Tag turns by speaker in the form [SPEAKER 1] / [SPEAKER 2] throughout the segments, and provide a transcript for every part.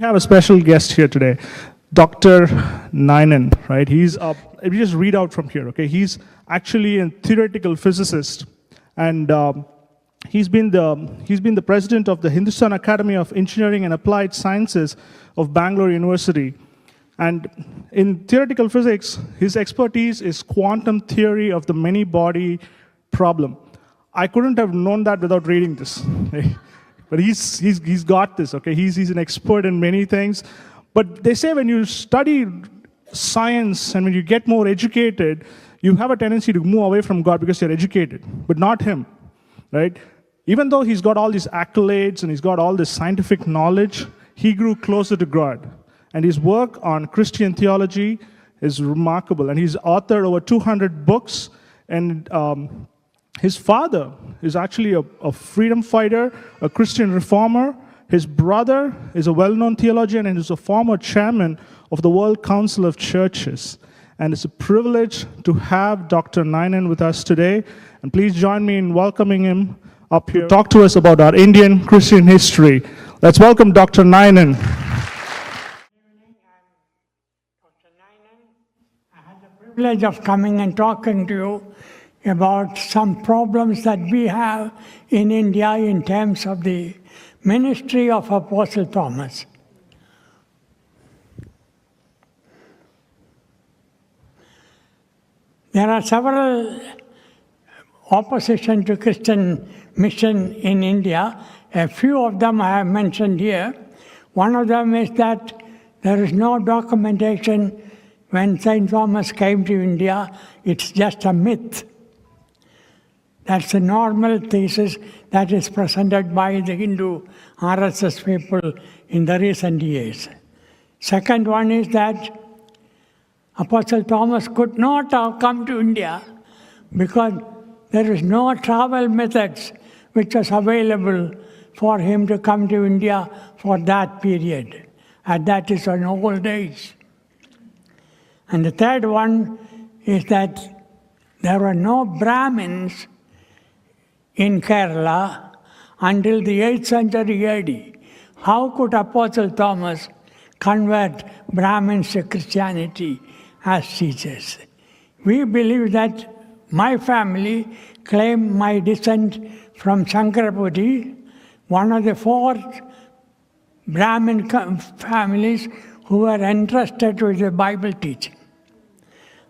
[SPEAKER 1] We have a special guest here today, Dr. Nainen, right? Let me just read out from here, okay? He's actually a theoretical physicist, and he's been the president of the Hindustan Academy of Engineering and Applied Sciences of Bangalore University. And in theoretical physics, his expertise is quantum theory of the many-body problem. I couldn't have known that without reading this. Okay? But he's got this, okay? He's an expert in many things. But they say when you study science and when you get more educated, you have a tendency to move away from God because you're educated, but not him, right? Even though he's got all these accolades and he's got all this scientific knowledge, he grew closer to God. And his work on Christian theology is remarkable. And he's authored over 200 books. And his father is actually a freedom fighter, a Christian reformer. His brother is a well-known theologian and is a former chairman of the World Council of Churches. And it's a privilege to have Dr. Nainen with us today. And please join me in welcoming him up here to talk to us about our Indian Christian history. Let's welcome Dr. Nainen.
[SPEAKER 2] Privilege of coming and talking to you about some problems that we have in India in terms of the ministry of Apostle Thomas. There are several opposition to Christian mission in India. A few of them I have mentioned here. One of them is that there is no documentation when St. Thomas came to India. It's just a myth. That's a normal thesis that is presented by the Hindu RSS people in the recent years. Second one is that Apostle Thomas could not have come to India because there is no travel methods which was available for him to come to India for that period. And that is in old days. And the third one is that there were no Brahmins in Kerala until the 8th century AD. How could Apostle Thomas convert Brahmins to Christianity as teachers? We believe that my family claimed my descent from Shankarapuri, one of the 4 Brahmin families who were entrusted with the Bible teaching.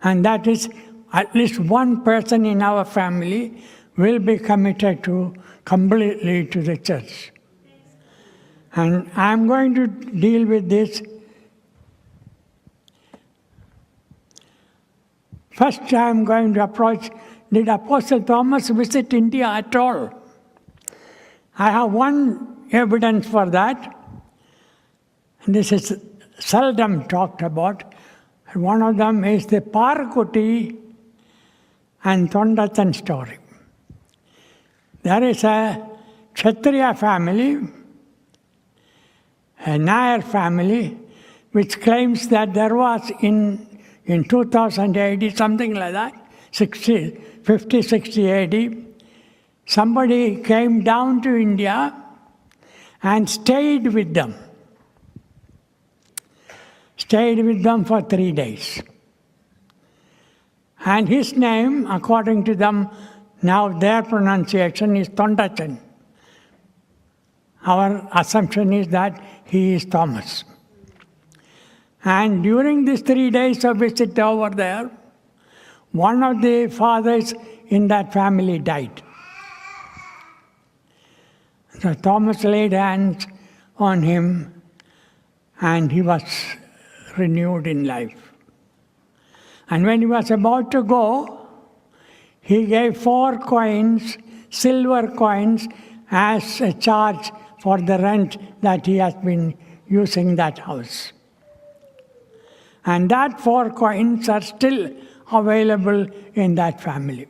[SPEAKER 2] And that is at least one person in our family will be committed completely to the church. And I'm going to deal with this. First, I'm going to approach, did Apostle Thomas visit India at all? I have one evidence for that. And this is seldom talked about. One of them is the Parakuti and Thondatan story. There is a Kshatriya family, a Nair family, which claims that there was in 2000 AD, something like that, 50, 60 AD, somebody came down to India and stayed with them. Stayed with them for 3 days. And his name, according to them, now their pronunciation is Thondatan. Our assumption is that he is Thomas. And during these 3 days of visit over there, one of the fathers in that family died. So Thomas laid hands on him and he was renewed in life. And when he was about to go, he gave 4 coins, silver coins, as a charge for the rent that he has been using that house. And that 4 coins are still available in that family.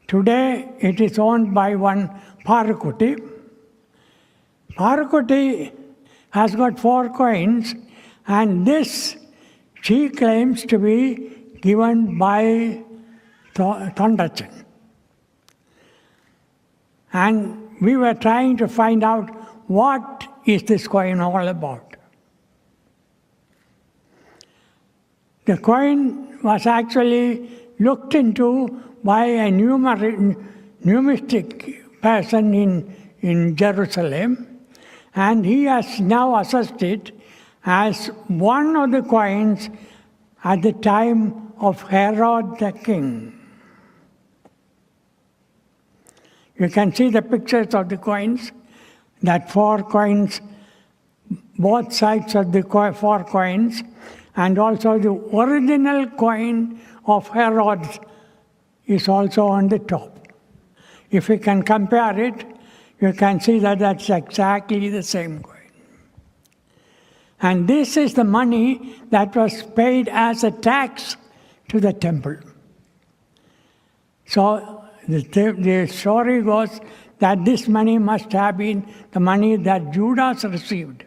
[SPEAKER 2] Today, it is owned by one Parakuti. Parakuti has got 4 coins, and this she claims to be given by Thondatan. And we were trying to find out what is this coin all about? The coin was actually looked into by a numismatic person in Jerusalem, and he has now assessed it as one of the coins at the time of Herod the king. You can see the pictures of the coins, that 4 coins, both sides of the 4 coins, and also the original coin of Herod is also on the top. If you can compare it, you can see that that's exactly the same coin. And this is the money that was paid as a tax to the temple. So the story goes that this money must have been the money that Judas received.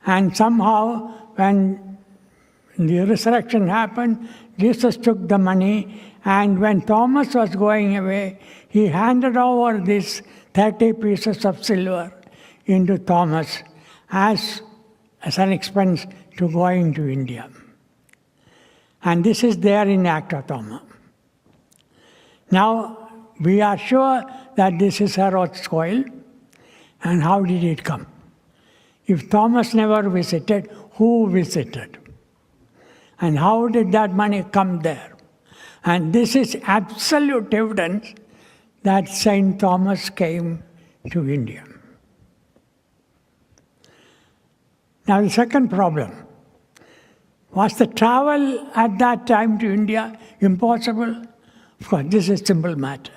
[SPEAKER 2] And somehow, when the resurrection happened, Jesus took the money, and when Thomas was going away, he handed over these 30 pieces of silver into Thomas as an expense to going to India. And this is there in Act of Thomas. Now, we are sure that this is Herod's coin, and how did it come? If Thomas never visited, who visited? And how did that money come there? And this is absolute evidence that St. Thomas came to India. Now, the second problem, was the travel at that time to India impossible? Of course, this is a simple matter,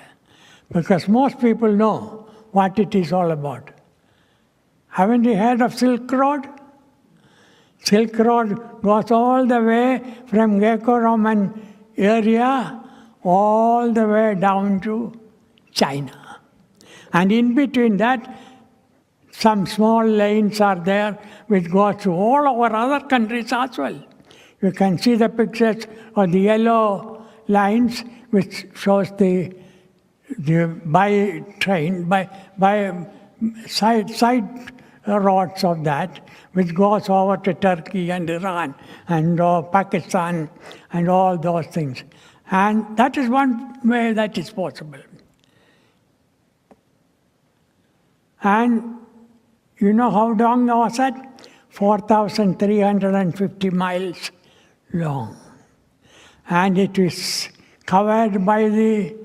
[SPEAKER 2] because most people know what it is all about. Haven't you heard of Silk Road? Silk Road goes all the way from Greco-Roman area all the way down to China. And in between that, some small lanes are there which go to all our other countries as well. You can see the pictures of the yellow lines which shows the by train, by side roads of that, which goes over to Turkey and Iran and Pakistan and all those things. And that is one way that is possible. And you know how long was that? 4,350 miles long. And it is covered by the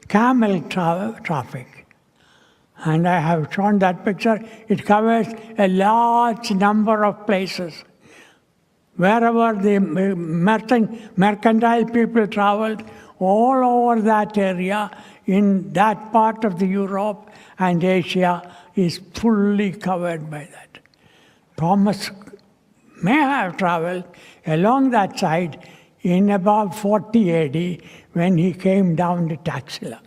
[SPEAKER 2] camel traffic. And I have shown that picture. It covers a large number of places. Wherever the mercantile people traveled, all over that area, in that part of the Europe and Asia, is fully covered by that. Thomas may have traveled along that side in about 40 AD when he came down to Taxila.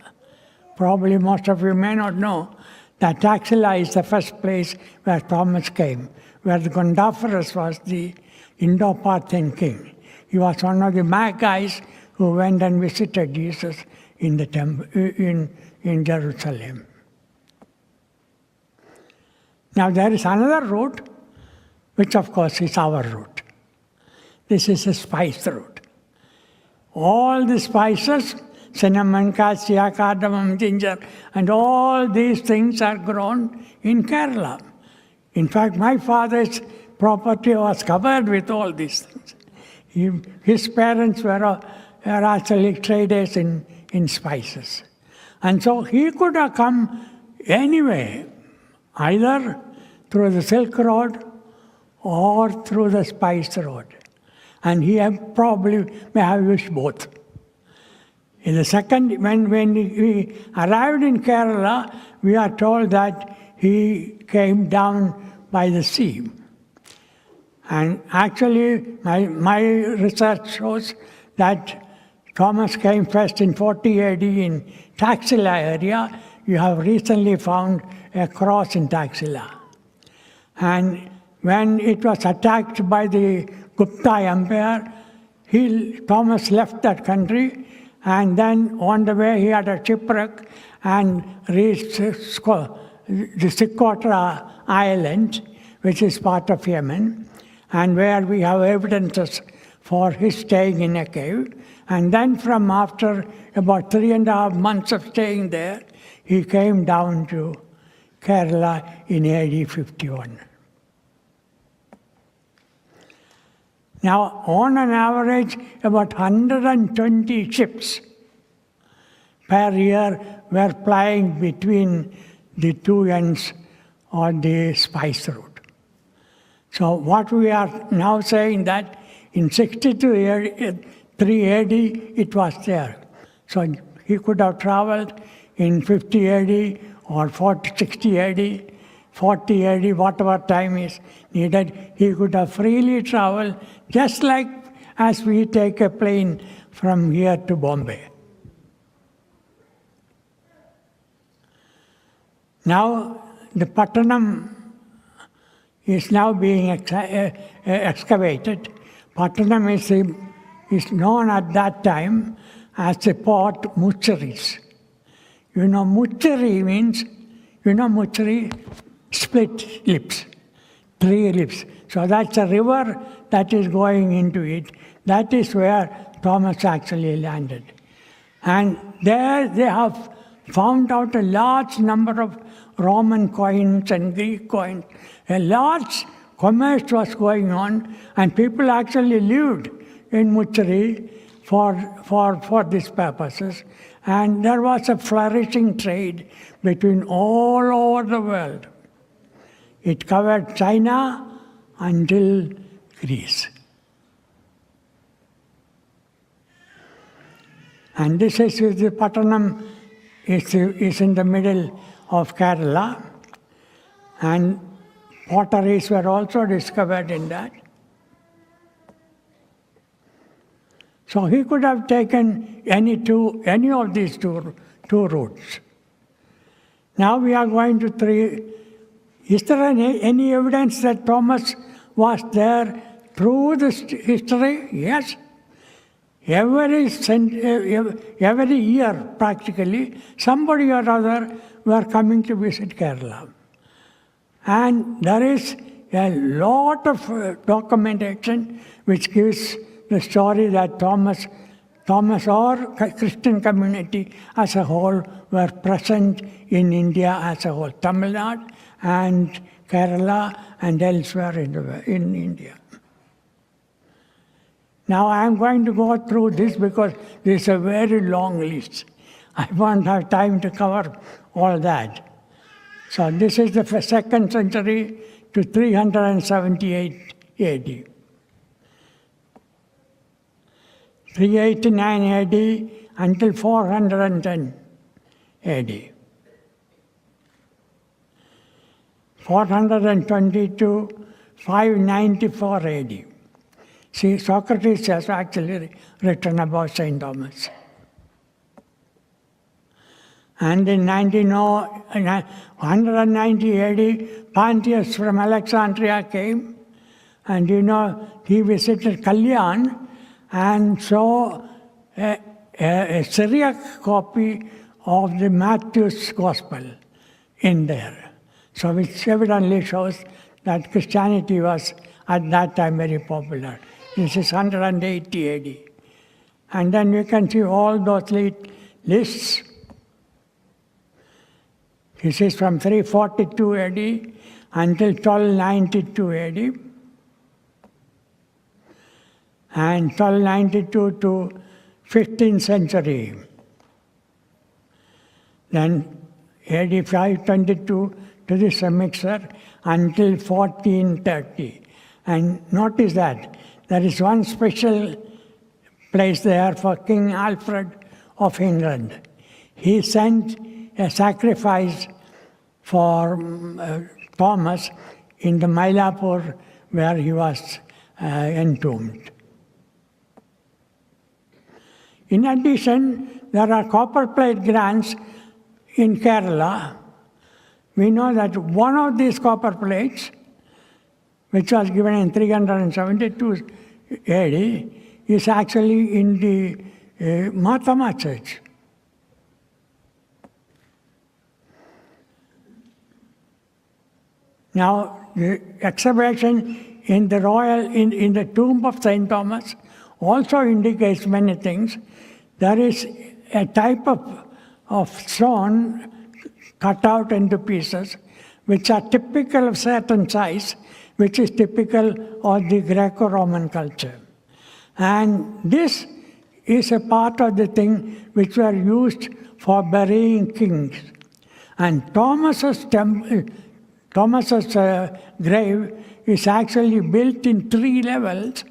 [SPEAKER 2] Probably most of you may not know that Taxila is the first place where Thomas came, where the Gondophares was the Indo-Parthian king. He was one of the Magi's who went and visited Jesus in the temple in Jerusalem. Now there is another route, which of course is our route. This is a spice route. All the spices, cinnamon, cassia, cardamom, ginger, and all these things are grown in Kerala. In fact, my father's property was covered with all these things. His parents were actually traders in spices. And so he could have come anyway, either through the Silk Road or through the Spice Road. And he probably may have used both. In the second, when he arrived in Kerala, we are told that he came down by the sea. And actually, my research shows that Thomas came first in 40 AD in Taxila area. You have recently found a cross in Taxila. And when it was attacked by the Gupta Empire, Thomas left that country, and then on the way he had a shipwreck and reached the Socotra Island, which is part of Yemen, and where we have evidences for his staying in a cave. And then from after about 3.5 months of staying there, he came down to Kerala in AD 51. Now, on an average, about 120 ships per year were plying between the two ends of the spice route. So what we are now saying that in 62 AD, 3 AD, it was there. So he could have traveled in 50 AD or 60 AD, 40 AD, whatever time is needed. He could have freely traveled, just like as we take a plane from here to Bombay. Now, the Pattanam is now being excavated. Pattanam is known at that time as the port Mucheris. You know, Mucheri means, Mucheri, split lips, 3 lips. So that's a river that is going into it. That is where Thomas actually landed. And there they have found out a large number of Roman coins and Greek coins. A large commerce was going on, and people actually lived in Mucheri for these purposes. And there was a flourishing trade between all over the world. It covered China until Greece. And this is the Pattanam is in the middle of Kerala. And potteries were also discovered in that. So he could have taken any of these two routes. Now we are going to 3. Is there any evidence that Thomas was there through this history? Yes. Every year, practically, somebody or other were coming to visit Kerala. And there is a lot of documentation which gives the story that Thomas or Christian community as a whole were present in India as a whole, Tamil Nadu and Kerala and elsewhere in India. Now I am going to go through this because this is a very long list. I won't have time to cover all that. So this is the 2nd century to 378 AD. 389 AD until 410 AD. 420 to 594 AD. See, Socrates has actually written about St. Thomas. And in 190 AD, Pantheus from Alexandria came, and he visited Kalyan and saw a Syriac copy of the Matthew's Gospel in there. So which evidently shows that Christianity was at that time very popular. This is 180 AD. And then you can see all those lists. This is from 342 AD until 1292 AD. And 1292 to 15th century. Then AD 522 to this mixer until 1430. And notice that there is one special place there for King Alfred of England. He sent a sacrifice for Thomas in the Mylapore where he was entombed. In addition, there are copper plate grants in Kerala. We know that one of these copper plates, which was given in 372 AD, is actually in the Matama church. Now, the excavation in the in the tomb of Saint Thomas also indicates many things. There is a type of stone cut out into pieces, which are typical of certain size, which is typical of the Greco-Roman culture. And this is a part of the thing which were used for burying kings. And Thomas's grave is actually built in 3 levels,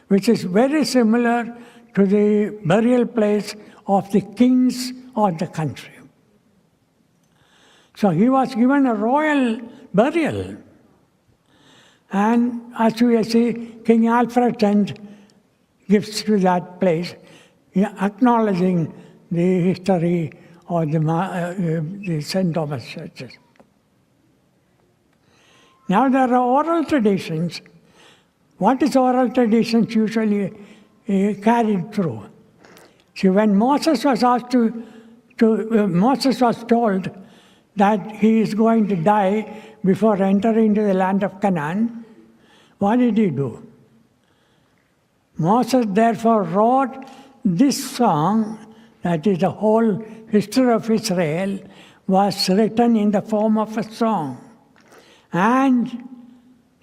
[SPEAKER 2] which is very similar to the burial place of the kings of the country. So he was given a royal burial. And as we see, King Alfred sent gifts to that place, acknowledging the history of the St. Thomas churches. Now there are oral traditions. What is oral traditions usually carried through? See, when Moses was asked Moses was told that he is going to die before entering into the land of Canaan, what did he do? Moses therefore wrote this song, that is the whole history of Israel, was written in the form of a song, and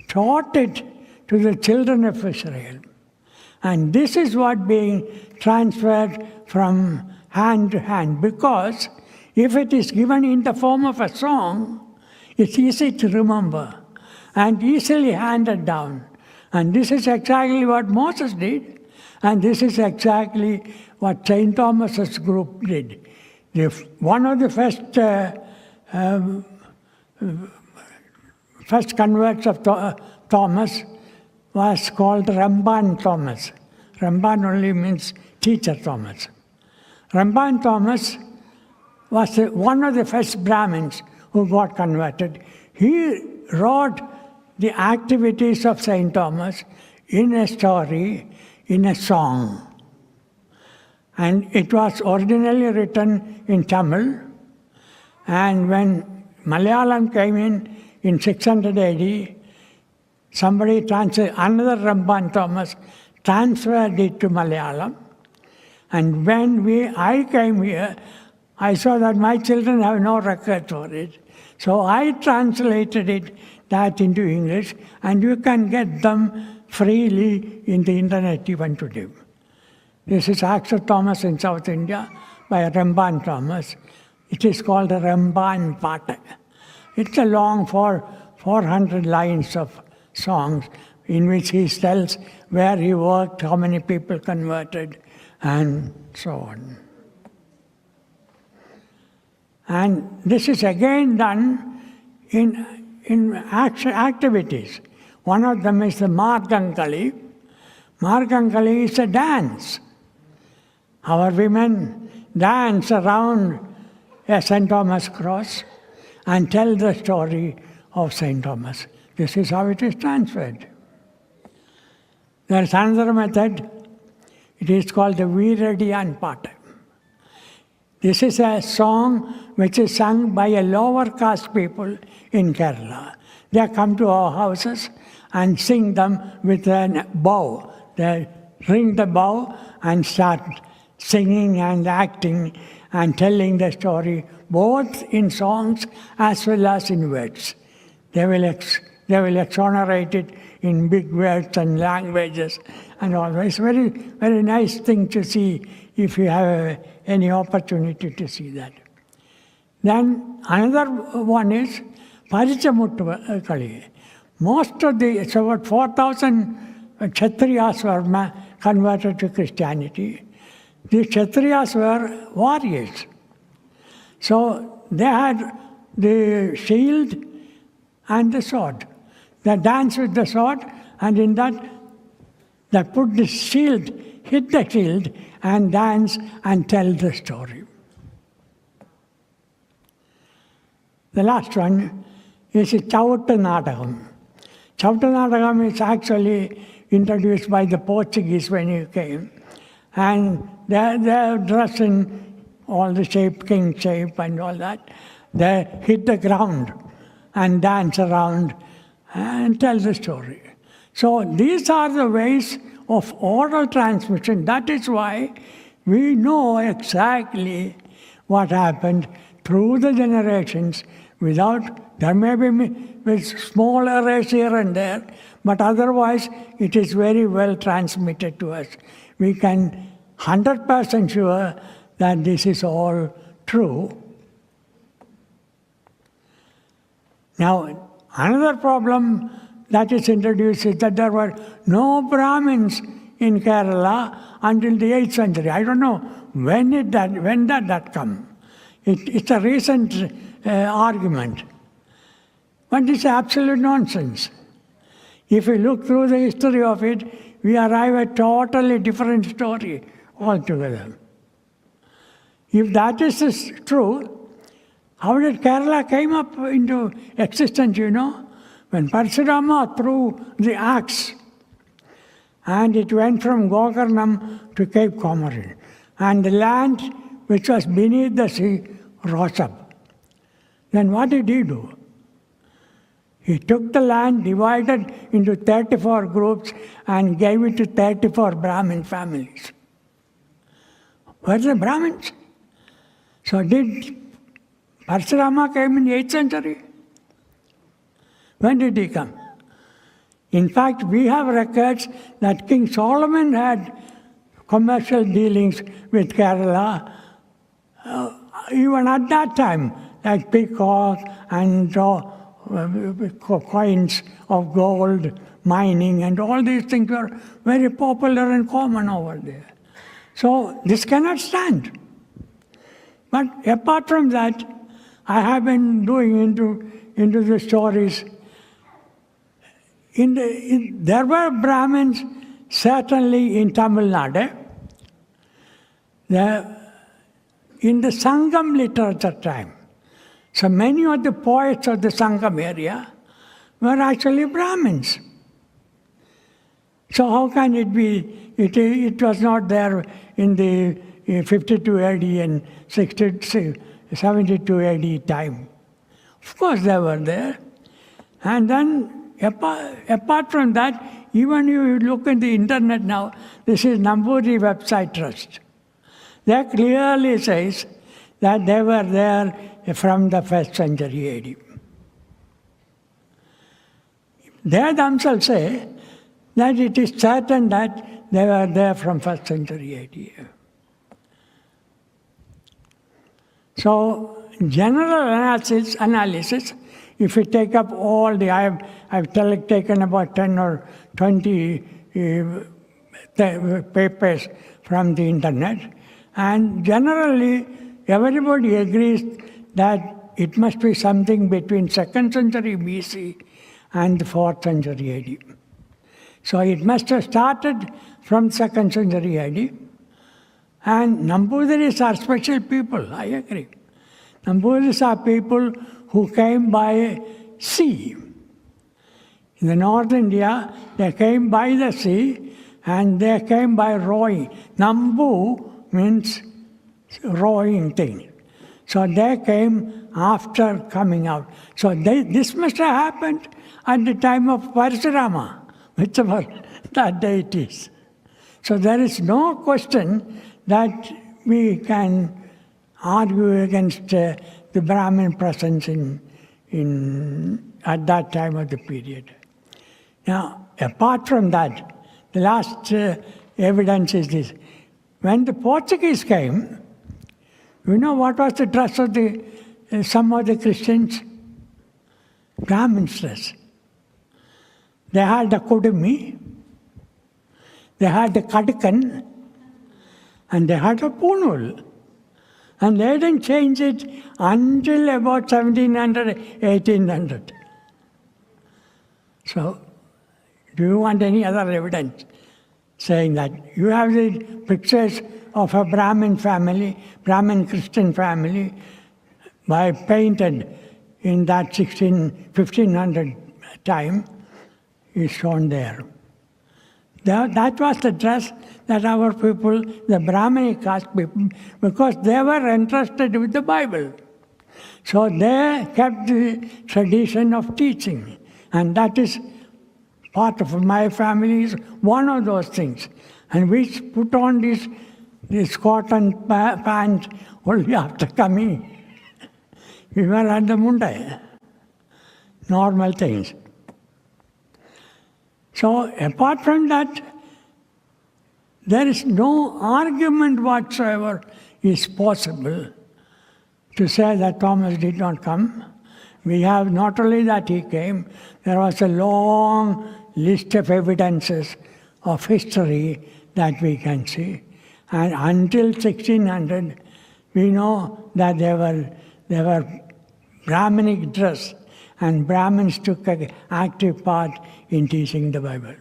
[SPEAKER 2] taught it to the children of Israel. And this is what being transferred from hand to hand, because if it is given in the form of a song, it's easy to remember and easily handed down. And this is exactly what Moses did, and this is exactly what St. Thomas's group did. One of the first converts of Thomas was called Ramban Thomas. Ramban only means teacher Thomas. Ramban Thomas was one of the first Brahmins who got converted. He wrote the activities of St. Thomas in a story, in a song. And it was originally written in Tamil. And when Malayalam came in 600 AD, somebody another Ramban Thomas transferred it to Malayalam. And when I came here, I saw that my children have no record for it. So I translated that into English, and you can get them freely in the internet even today. This is Acts of Thomas in South India by Ramban Thomas. It is called the Ramban Pata. It's a long 400 lines of songs in which he tells where he worked, how many people converted, and so on. And this is again done in activities. One of them is the Margankali. Margankali is a dance. Our women dance around a St. Thomas cross and tell the story of St. Thomas. This is how it is transferred. There is another method. It is called the Veeradiyan Pata. This is a song which is sung by a lower caste people in Kerala. They come to our houses and sing them with a bow. They ring the bow and start singing and acting and telling the story, both in songs as well as in words. They will exonerate it in big words and languages and all. It's a very, very nice thing to see if you have any opportunity to see that. Then another one is Parichamuttu Kali. Most of it's about 4,000 Kshatriyas were converted to Christianity. The Kshatriyas were warriors. So they had the shield and the sword. They dance with the sword, and in that they put the shield, hit the shield, and dance and tell the story. The last one is Chauta Nadagam. Chauta Nadagam is actually introduced by the Portuguese when he came. And they're dressed in all the shape, king shape and all that. They hit the ground and dance around and tell the story. So these are the ways of oral transmission. That is why we know exactly what happened through the generations without, there may be with small errors here and there, but otherwise it is very well transmitted to us. We can 100% sure that this is all true. Now, another problem that is introduced is that there were no Brahmins in Kerala until the 8th century. I don't know when did that come. It's a recent argument. But it's absolute nonsense. If we look through the history of it, we arrive at a totally different story altogether. If that is true, how did Kerala came up into existence, you know? When Parshurama threw the axe, and it went from Gokarnam to Cape Comorin, and the land which was beneath the sea rose up. Then what did he do? He took the land, divided into 34 groups, and gave it to 34 Brahmin families. Where are the Brahmins? So did Parshurama came in the 8th century? When did he come? In fact, we have records that King Solomon had commercial dealings with Kerala even at that time, like peacock and coins of gold, mining, and all these things were very popular and common over there. So this cannot stand. But apart from that, I have been doing into the stories. There were Brahmins certainly in Tamil Nadu. In the Sangam literature time. So many of the poets of the Sangam area were actually Brahmins. So how can it be? It was not there in the 52 AD and 72 AD time. Of course they were there. And then apart from that, even if you look at the internet now, this is Namburi Website Trust. That clearly says that they were there from the 1st century AD. They themselves say that it is certain that they were there from 1st century AD. So, general analysis, if you take up all the, I've taken about 10 or 20 papers from the internet, and generally everybody agrees that it must be something between 2nd century BC and the 4th century AD. So it must have started from 2nd century AD. And Nambudhiris are special people, I agree. Nambudhiris are people who came by sea. In the North India, they came by the sea and they came by rowing. Nambu means rowing thing. So they came after coming out. So this must have happened at the time of Parshurama, whichever that day it is. So there is no question that we can argue against the Brahmin presence at that time of the period. Now, apart from that, the last evidence is this. When the Portuguese came, you know what was the dress of some of the Christians? Brahmin's dress. They had the kudumi, they had the kadikan, and they had a punul. And they didn't change it until about 1700, 1800. So, do you want any other evidence saying that? You have the pictures of a Brahmin family, Brahmin Christian family, painted in that 1500 time, is shown there. That was the dress that our people, the Brahminic caste people, because they were entrusted with the Bible. So they kept the tradition of teaching. And that is part of my family, is one of those things. And we put on this cotton pants only after coming. We were at the Mundai. Normal things. So apart from that, there is no argument whatsoever is possible to say that Thomas did not come. We have not only that he came, there was a long list of evidences of history that we can see. And until 1600, we know that they were Brahminic dress, and Brahmins took an active part in teaching the Bible.